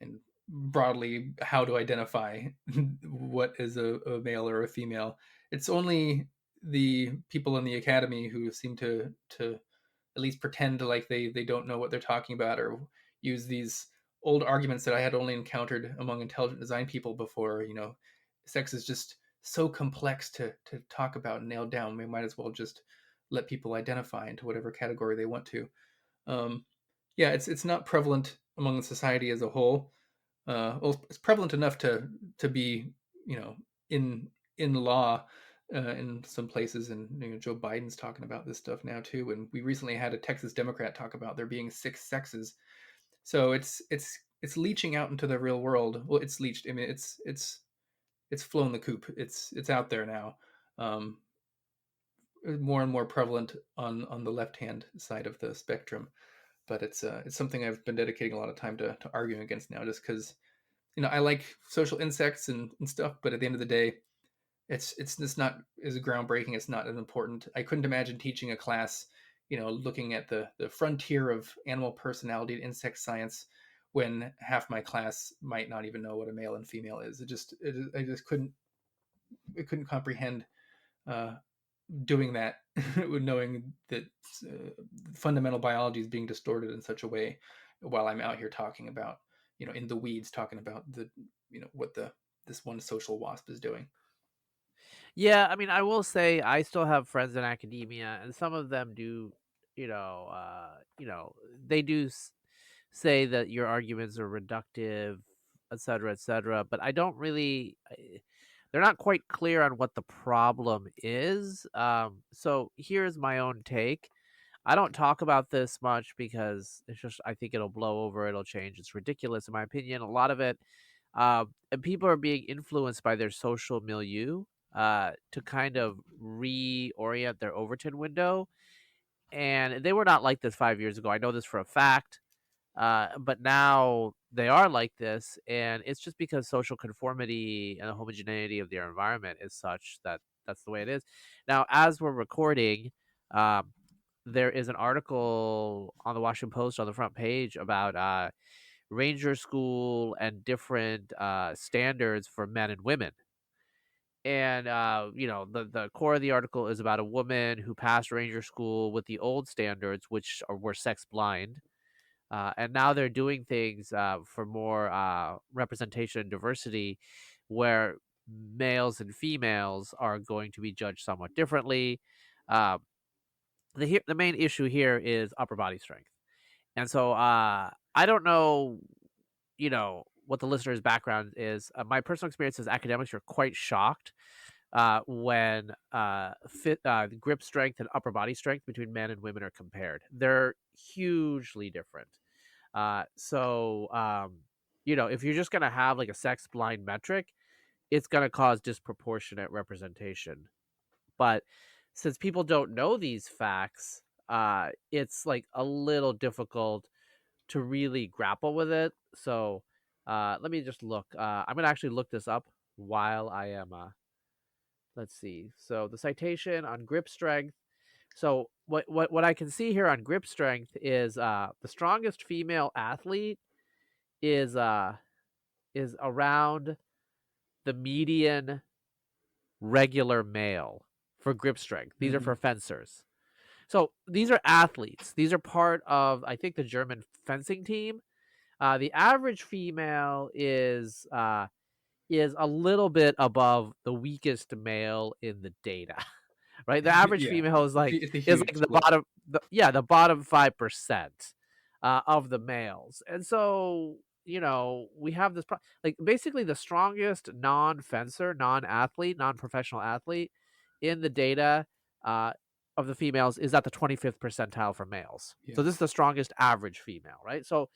and broadly how to identify what is a male or a female. It's only the people in the academy who seem to at least pretend like they don't know what they're talking about, or use these old arguments that I had only encountered among intelligent design people before. Sex is just so complex to talk about and nail down. We might as well just let people identify into whatever category they want to. Yeah, it's not prevalent among society as a whole. Well, it's prevalent enough to be, in law in some places, and Joe Biden's talking about this stuff now too. And we recently had a Texas Democrat talk about there being 6 sexes. So it's leaching out into the real world. Well, it's leached. I mean, it's flown the coop. It's out there now. More and more prevalent on the left hand side of the spectrum. But it's something I've been dedicating a lot of time to arguing against now, just because I like social insects and stuff, but at the end of the day, it's just not as groundbreaking. It's not as important. I couldn't imagine teaching a class, looking at the frontier of animal personality and insect science, when half my class might not even know what a male and female is. I just couldn't comprehend doing that, knowing that fundamental biology is being distorted in such a way, while I'm out here talking about, in the weeds, talking about what the this one social wasp is doing. Yeah, I mean, I will say I still have friends in academia, and some of them do, they do say that your arguments are reductive, et cetera, et cetera. But I don't really, they're not quite clear on what the problem is. So here's my own take. I don't talk about this much because it's just, I think it'll blow over, it'll change. It's ridiculous, in my opinion. A lot of it, and people are being influenced by their social milieu to kind of reorient their Overton window. And they were not like this 5 years ago. I know this for a fact. But now they are like this, and it's just because social conformity and the homogeneity of their environment is such that that's the way it is. Now, as we're recording, um, there is an article on the Washington Post on the front page about Ranger School and different standards for men and women. And the core of the article is about a woman who passed Ranger School with the old standards, which were sex blind. And now they're doing things for more representation and diversity, where males and females are going to be judged somewhat differently. Uh, the main issue here is upper body strength, and so I don't know, what the listener's background is. My personal experience is academics are quite shocked when grip strength and upper body strength between men and women are compared. They're hugely different. If you're just going to have like a sex blind metric, it's going to cause disproportionate representation. But since people don't know these facts, it's like a little difficult to really grapple with it. So let me just look. I'm going to actually look this up while I am. Let's see. So the citation on grip strength. So what I can see here on grip strength is the strongest female athlete is around the median regular male for grip strength. These are for fencers. So these are athletes. These are part of, I think, the German fencing team. The average female is a little bit above the weakest male in the data. Right, the average Yeah, female is like it's a huge the split. bottom, the bottom 5% of the males, and so we have this like basically the strongest non-fencer, non-athlete, non-professional athlete in the data uh, of the females is at the 25th percentile for males. Yeah. So this is the strongest average female, right? So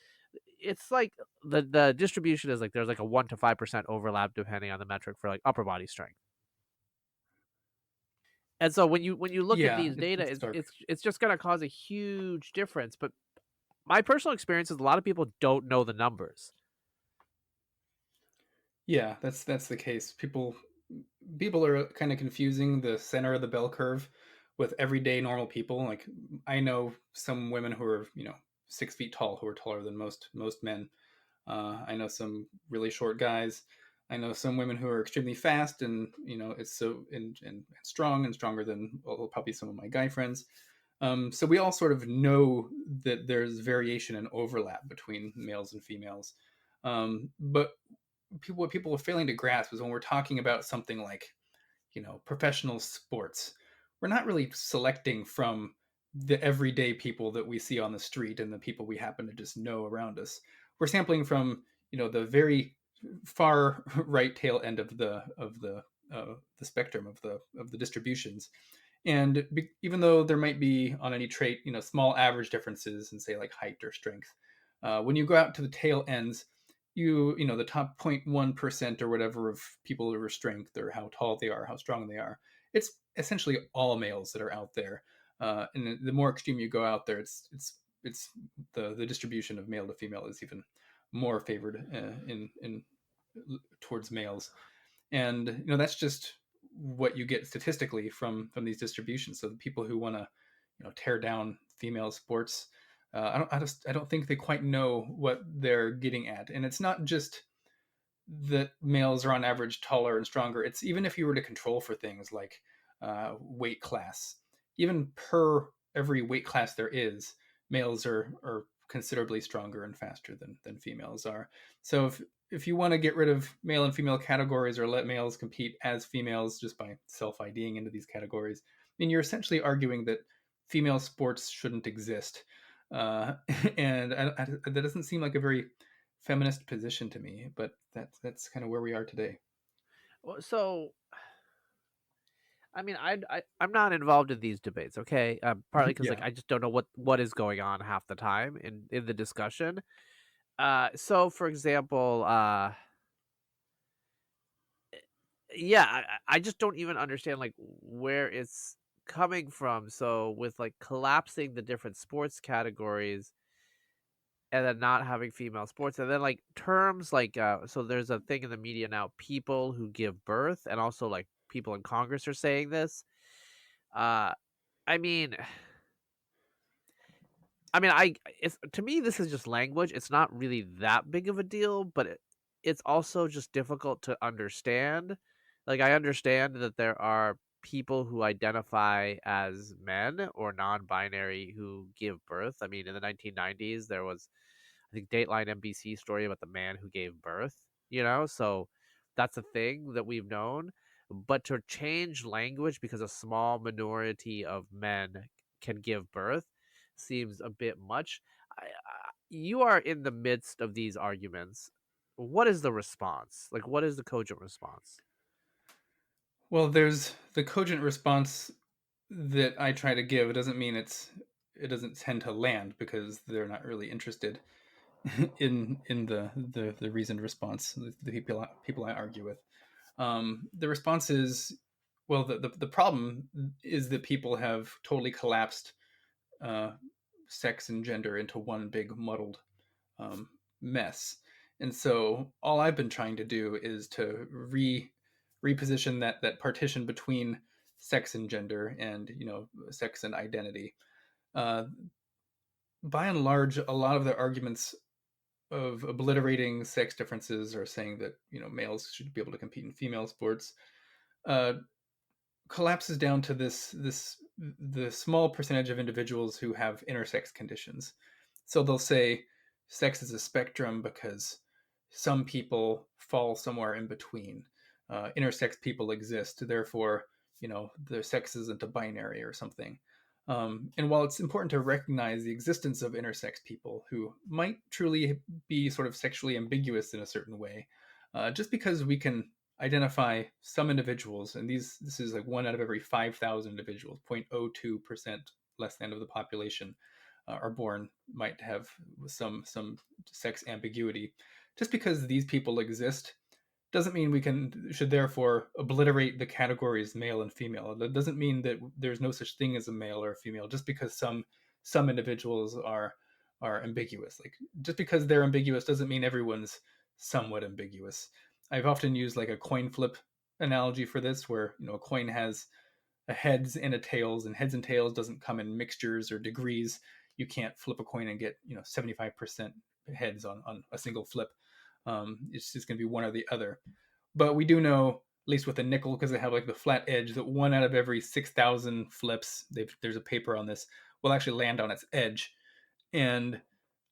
it's like the distribution is like there's like a 1 to 5% overlap depending on the metric for like upper body strength. And so when you look at Yeah, these data, it's stark. it's just going to cause a huge difference. But my personal experience is a lot of people don't know the numbers. Yeah, that's the case. People are kind of confusing the center of the bell curve with everyday normal people. Like I know some women who are 6 feet tall who are taller than most men. I know some really short guys. I know some women who are extremely fast and it's so and strong and stronger than probably some of my guy friends. So we all sort of know that there's variation and overlap between males and females. But what people are failing to grasp is when we're talking about something like professional sports, we're not really selecting from the everyday people that we see on the street and the people we happen to just know around us. We're sampling from the very far right tail end of the spectrum of the distributions. And even though there might be on any trait small average differences in say like height or strength, when you go out to the tail ends, the top 0.1% or whatever of people who are strength or how tall they are, how strong they are, it's essentially all males that are out there. And the more extreme you go out there, it's the distribution of male to female is even more favored in towards males. And that's just what you get statistically from these distributions. So the people who want to tear down female sports, I don't think they quite know what they're getting at. And it's not just that males are on average taller and stronger. It's even if you were to control for things like weight class, even per every weight class there is, males are considerably stronger and faster than females are. So if you want to get rid of male and female categories or let males compete as females just by self-IDing into these categories, I mean, you're essentially arguing that female sports shouldn't exist. Uh, and that doesn't seem like a very feminist position to me, but that's kind of where we are today. So, I mean, I'm not involved in these debates, okay? Partly because like Yeah. I just don't know what is going on half the time in the discussion. So for example, yeah, I just don't even understand like where it's coming from. So with like collapsing the different sports categories and then not having female sports, and then like terms like so there's a thing in the media now, people who give birth, and also like people in Congress are saying this. Uh, I mean, it's to me this is just language. It's not really that big of a deal, but it's also just difficult to understand. Like I understand that there are people who identify as men or non-binary who give birth. I mean, in the 1990s there was I think Dateline NBC story about the man who gave birth, So that's a thing that we've known, but to change language because a small minority of men can give birth seems a bit much. You are in the midst of these arguments. What is the response? Like, what is the cogent response? Well, there's the cogent response that I try to give. It doesn't mean it doesn't tend to land because they're not really interested in the reasoned response. The people I argue with, the response is, well, the problem is that people have totally collapsed uh, sex and gender into one big muddled um, mess. And so all I've been trying to do is to reposition that partition between sex and gender and sex and identity. Uh, by and large, a lot of the arguments of obliterating sex differences or saying that males should be able to compete in female sports uh, collapses down to the small percentage of individuals who have intersex conditions. So they'll say sex is a spectrum because some people fall somewhere in between. Intersex people exist, therefore, their sex isn't a binary or something. And while it's important to recognize the existence of intersex people who might truly be sort of sexually ambiguous in a certain way, just because we can identify some individuals, and this is like 1 out of every 5,000 individuals, 0.02% less than of the population are born might have some sex ambiguity. Just because these people exist doesn't mean we should therefore obliterate the categories male and female. That doesn't mean that there's no such thing as a male or a female just because some individuals are ambiguous. Like just because they're ambiguous doesn't mean everyone's somewhat ambiguous. I've often used like a coin flip analogy for this, where a coin has a heads and a tails, and heads and tails doesn't come in mixtures or degrees. You can't flip a coin and get 75% heads on a single flip. It's just going to be one or the other. But we do know, at least with a nickel, because they have like the flat edge, that 1 out of every 6,000 flips, there's a paper on this, will actually land on its edge. And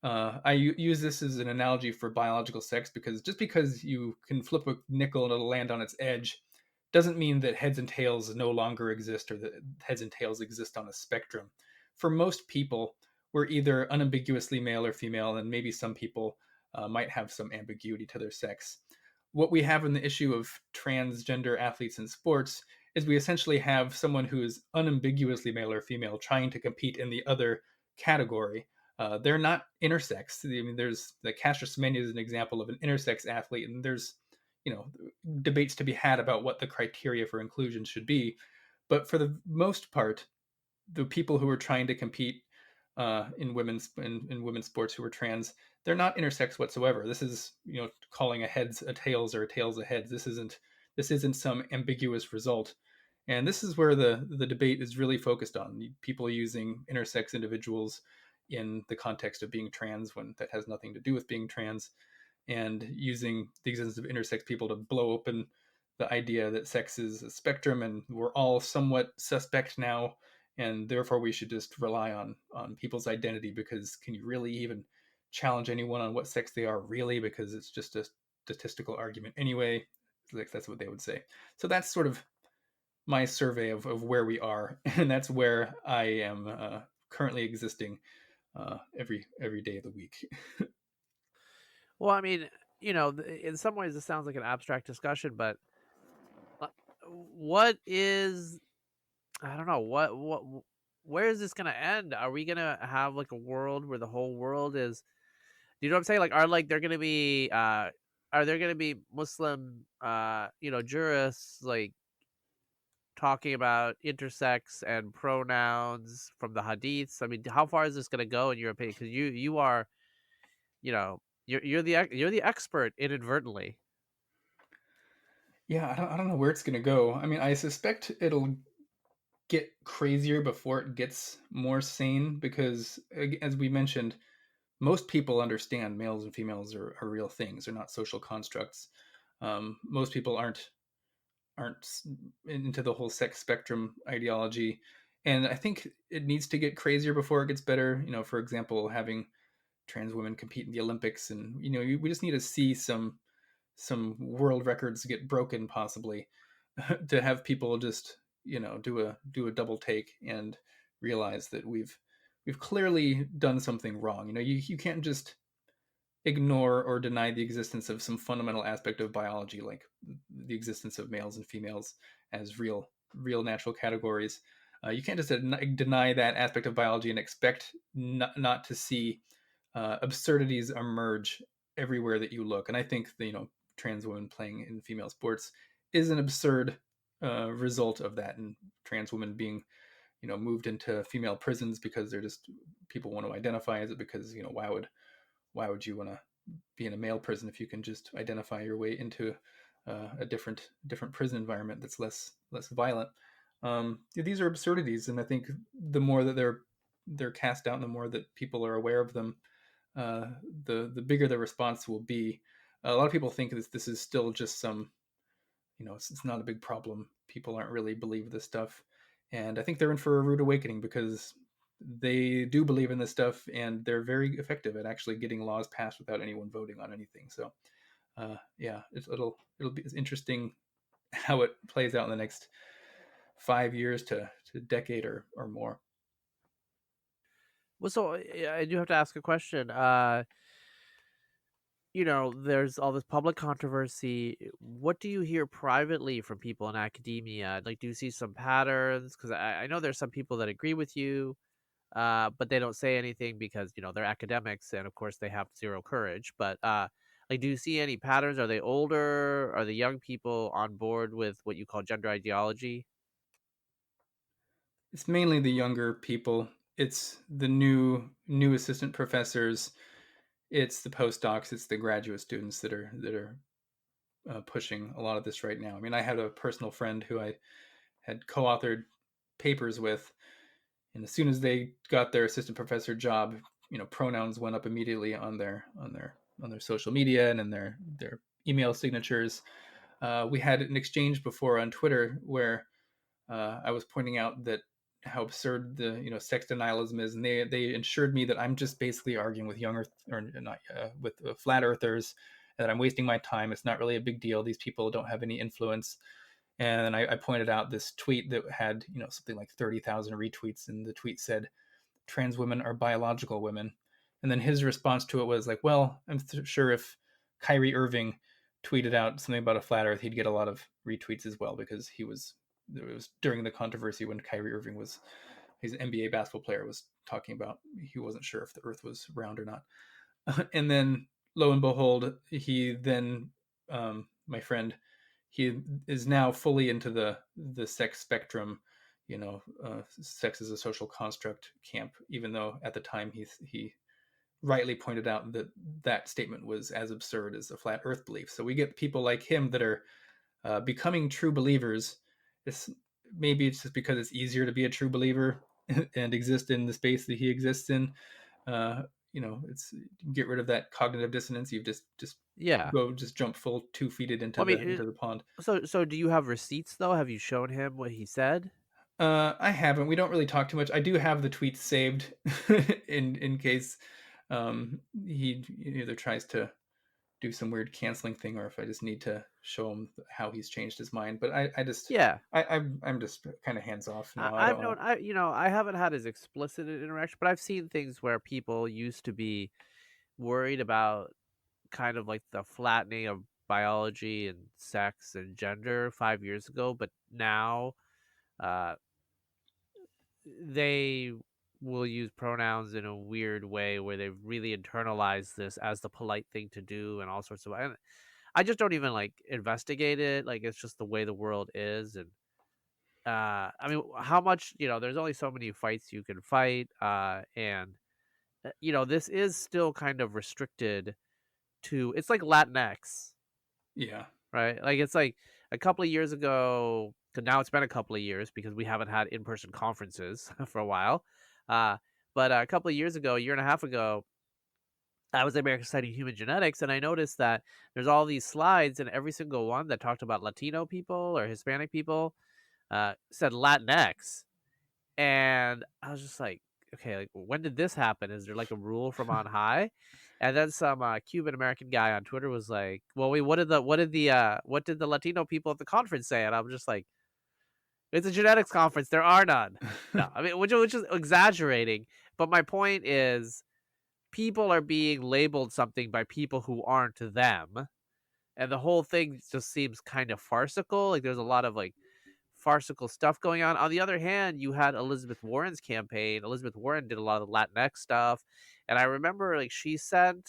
I use this as an analogy for biological sex, because just because you can flip a nickel and it'll land on its edge doesn't mean that heads and tails no longer exist, or that heads and tails exist on a spectrum. For most people, we're either unambiguously male or female, and maybe some people might have some ambiguity to their sex. What we have in the issue of transgender athletes in sports is we essentially have someone who is unambiguously male or female trying to compete in the other category. They're not intersex. I mean, there's the Caster Semenya is an example of an intersex athlete, and there's debates to be had about what the criteria for inclusion should be. But for the most part, the people who are trying to compete in women's sports who are trans, they're not intersex whatsoever. This is calling a heads a tails or a tails a heads. This isn't some ambiguous result. And this is where the debate is really focused on people using intersex individuals in the context of being trans when that has nothing to do with being trans, and using the existence of intersex people to blow open the idea that sex is a spectrum and we're all somewhat suspect now, and therefore we should just rely on people's identity, because can you really even challenge anyone on what sex they are really, because it's just a statistical argument anyway. Like, that's what they would say. So that's sort of my survey of where we are, and that's where I am currently existing every day of the week. Well, I mean, in some ways, it sounds like an abstract discussion, but uh, what is, I don't know, where is this gonna end? Are we gonna have like a world where the whole world is? Do you know what I'm saying? Like, are there gonna be Muslim, jurists like talking about intersex and pronouns from the hadiths? I mean, how far is this gonna go in your opinion? Because you are, you're the expert inadvertently. Yeah, I don't know where it's gonna go. I mean, I suspect it'll get crazier before it gets more sane, because as we mentioned, most people understand males and females are real things. They're not social constructs. Most people aren't into the whole sex spectrum ideology, and I think it needs to get crazier before it gets better. For example, having trans women compete in the Olympics, and we just need to see some world records get broken, possibly, to have people just do a double take and realize that we've clearly done something wrong. You can't just ignore or deny the existence of some fundamental aspect of biology, like the existence of males and females as real natural categories. You can't just deny that aspect of biology and expect not to see absurdities emerge everywhere that you look. And I think the trans women playing in female sports is an absurd result of that, and trans women being moved into female prisons because they're just, people want to identify as it, because why would you want to be in a male prison if you can just identify your way into a different prison environment that's less violent. These are absurdities, and I think the more that they're cast out, and the more that people are aware of them, the bigger the response will be. A lot of people think this is still just some, it's not a big problem. People aren't really believe this stuff, and I think they're in for a rude awakening, because they do believe in this stuff, and they're very effective at actually getting laws passed without anyone voting on anything. So, yeah, it'll be interesting how it plays out in the next 5 years to decade or more. Well, so I do have to ask a question. There's all this public controversy. What do you hear privately from people in academia? Like, do you see some patterns? Because I know there's some people that agree with you, but they don't say anything because they're academics, and of course they have zero courage. But like, do you see any patterns? Are they older? Are the young people on board with what you call gender ideology? It's mainly the younger people. It's the new assistant professors. It's the postdocs. It's the graduate students that are pushing a lot of this right now. I mean, I had a personal friend who I had co-authored papers with, and as soon as they got their assistant professor job, pronouns went up immediately on their social media and in their email signatures. We had an exchange before on Twitter where I was pointing out that how absurd the sex denialism is, and they assured me that I'm just basically arguing with young Earth, or not with flat earthers, that I'm wasting my time. It's not really a big deal. These people don't have any influence. And I pointed out this tweet that had something like 30,000 retweets, and the tweet said, "Trans women are biological women." And then his response to it was like, "Well, I'm sure if Kyrie Irving tweeted out something about a flat Earth, he'd get a lot of retweets as well, because it was during the controversy when Kyrie Irving he's an NBA basketball player, was talking about he wasn't sure if the Earth was round or not." And then lo and behold, he then my friend, he is now fully into the sex spectrum, sex is a social construct camp, even though at the time he rightly pointed out that that statement was as absurd as a flat Earth belief. So we get people like him that are becoming true believers. Maybe it's just because it's easier to be a true believer and exist in the space that he exists in. It's get rid of that cognitive dissonance. You've just Yeah. just jump full 2 feet into Well, I mean, into the pond. so do you have receipts though? Have you shown him what he said? I haven't. We don't really talk too much. I do have the tweets saved in case he either tries to do some weird canceling thing, or if I just need to show him how he's changed his mind. But I just Yeah, I'm just kind of hands off now. I I've don't known, want. I haven't had as explicit an interaction, but I've seen things where people used to be worried about kind of like the flattening of biology and sex and gender 5 years ago, but now uh, they will use pronouns in a weird way where they've really internalized this as the polite thing to do and all sorts of. And I just don't even like investigate it. Like it's just the way the world is, and I mean, how much there's only so many fights you can fight, and this is still kind of restricted to. It's like Latinx, Yeah. right? Like it's like a couple of years ago. 'Cause now it's been a couple of years because we haven't had in-person conferences for a while. Uh, but a couple of years ago, a year and a half ago, I was at American Society of Human Genetics, and I noticed that there's all these slides, and every single one that talked about Latino people or Hispanic people said Latinx, and I was just like, okay, like when did this happen? Is there like a rule from on high? And then some Cuban American guy on Twitter was like, "Well, wait, what did the Latino people at the conference say?" And I'm just like, "It's a genetics conference. There are none." No, I mean, which is exaggerating. But my point is, people are being labeled something by people who aren't them, and the whole thing just seems kind of farcical. Like there's a lot of like farcical stuff going on. On the other hand, you had Elizabeth Warren's campaign. Elizabeth Warren did a lot of Latinx stuff, and I remember like she sent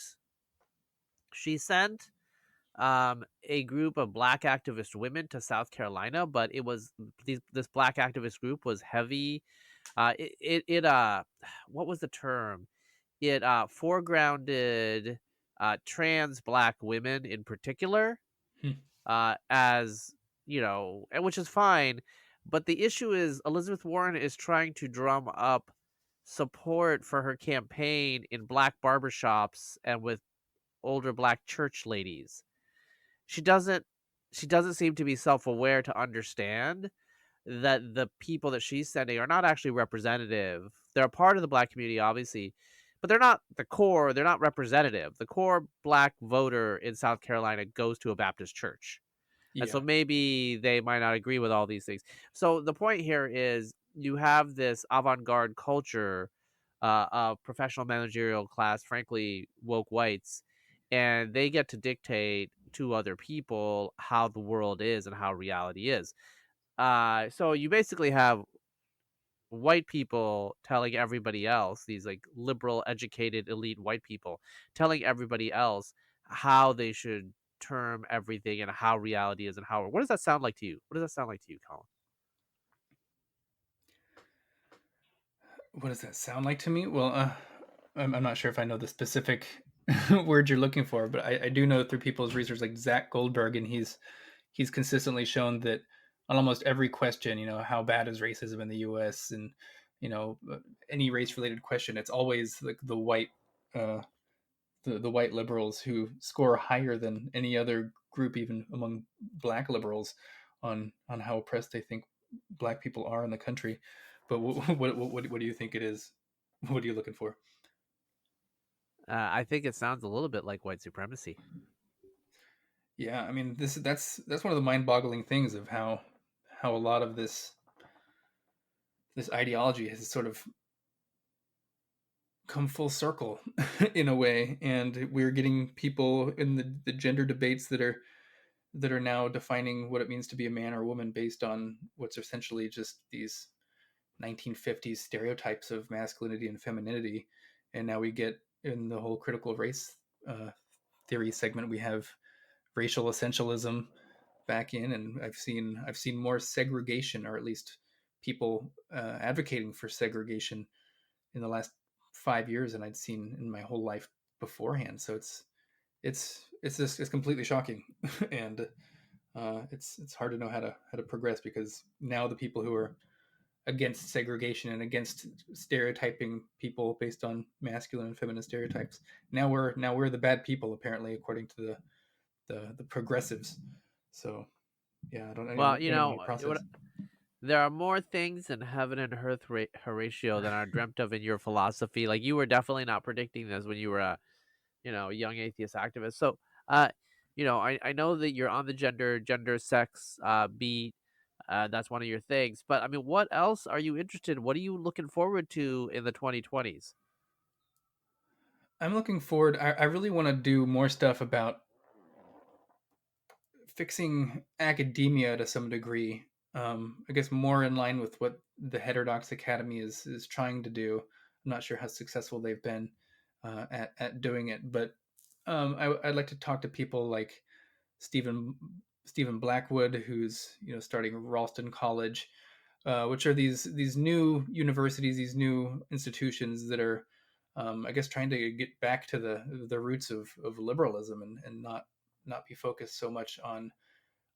a group of black activist women to South Carolina, but it was this black activist group was heavy. It what was the term? It foregrounded trans black women in particular, Hmm. as and which is fine. But the issue is Elizabeth Warren is trying to drum up support for her campaign in black barbershops and with older black church ladies. She doesn't she doesn't seem to be self-aware to understand that the people that she's sending are not actually representative. They're a part of the black community, obviously, but they're not the core. They're not representative. The core black voter in South Carolina goes to a Baptist church. And so Yeah. maybe they might not agree with all these things. So the point here is you have this avant-garde culture of professional managerial class, frankly, woke whites, and they get to dictate to other people how the world is and how reality is. So you basically have white people telling everybody else, these like liberal, educated, elite white people telling everybody else how they should term everything and how reality is and how. What does that sound like to you? What does that sound like to you, Colin? What does that sound like to me? Well, I'm not sure if I know the specific word you're looking for, but I do know through people's research, like Zach Goldberg, and he's consistently shown that on almost every question, how bad is racism in the U.S. and any race-related question, it's always like uh, the white liberals who score higher than any other group, even among black liberals, on how oppressed they think black people are in the country. But what do you think it is? What are you looking for? I think it sounds a little bit like white supremacy. Yeah, I mean that's one of the mind-boggling things of how a lot of this ideology has sort of come full circle in a way, and we're getting people in the gender debates that are now defining what it means to be a man or a woman based on what's essentially just these 1950s stereotypes of masculinity and femininity. And now we get in the whole critical race theory segment, we have racial essentialism back in, and I've seen more segregation, or at least people advocating for segregation in the last 5 years than I'd seen in my whole life beforehand. So it's completely shocking, and it's hard to know how to progress, because now the people who are against segregation and against stereotyping people based on masculine and feminine stereotypes, now we're the bad people, apparently, according to the progressives. So yeah, I don't Well, know any process. There are more things in heaven and earth, Horatio, than are dreamt of in your philosophy. Like, you were definitely not predicting this when you were a, young atheist activist. So, uh, I know that you're on the gender, sex, beat. That's one of your things. But I mean, what else are you interested in? What are you looking forward to in the 2020s? I'm looking forward. I really want to do more stuff about fixing academia to some degree. I guess more in line with what the Heterodox Academy is trying to do. I'm not sure how successful they've been at doing it, but I'd like to talk to people like Stephen Stephen Blackwood, who's starting Ralston College, which are these new universities, these new institutions that are, I guess, trying to get back to the roots of liberalism and not be focused so much on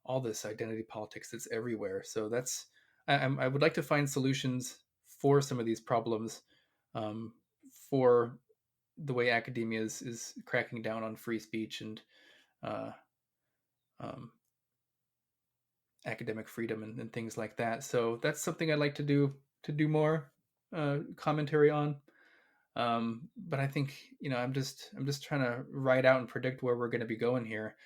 all this identity politics that's everywhere. So I would like to find solutions for some of these problems, um, for the way academia is cracking down on free speech and uh, um, academic freedom and things like that. So that's something I'd like to do more commentary on. But I think I'm just trying to write out and predict where we're going to be going here.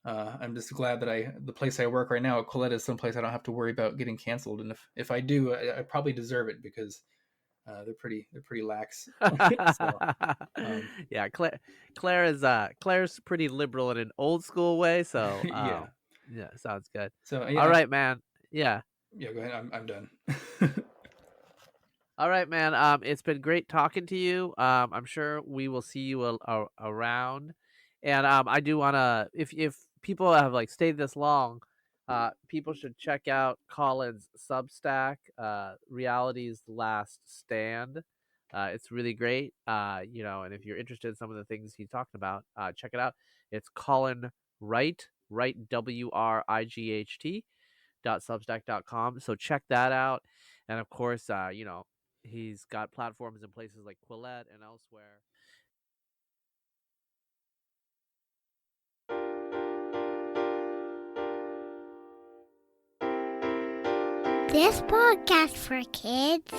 I'm just glad that the place I work right now at Quillette is someplace I don't have to worry about getting canceled. And if I do, I probably deserve it because they're pretty lax. So Yeah, Claire's pretty liberal in an old school way. So, yeah. yeah, sounds good. So All yeah, right, man. Yeah. yeah. Go ahead. I'm done. All right, man. It's been great talking to you. I'm sure we will see you around, and I do wanna, if people have like stayed this long, people should check out Colin's Substack, Reality's Last Stand. It's really great. And if you're interested in some of the things he's talking about, check it out. It's Colin Wright, WRIGHT .substack.com. So check that out, and of course, he's got platforms in places like Quillette and elsewhere. This podcast for kids.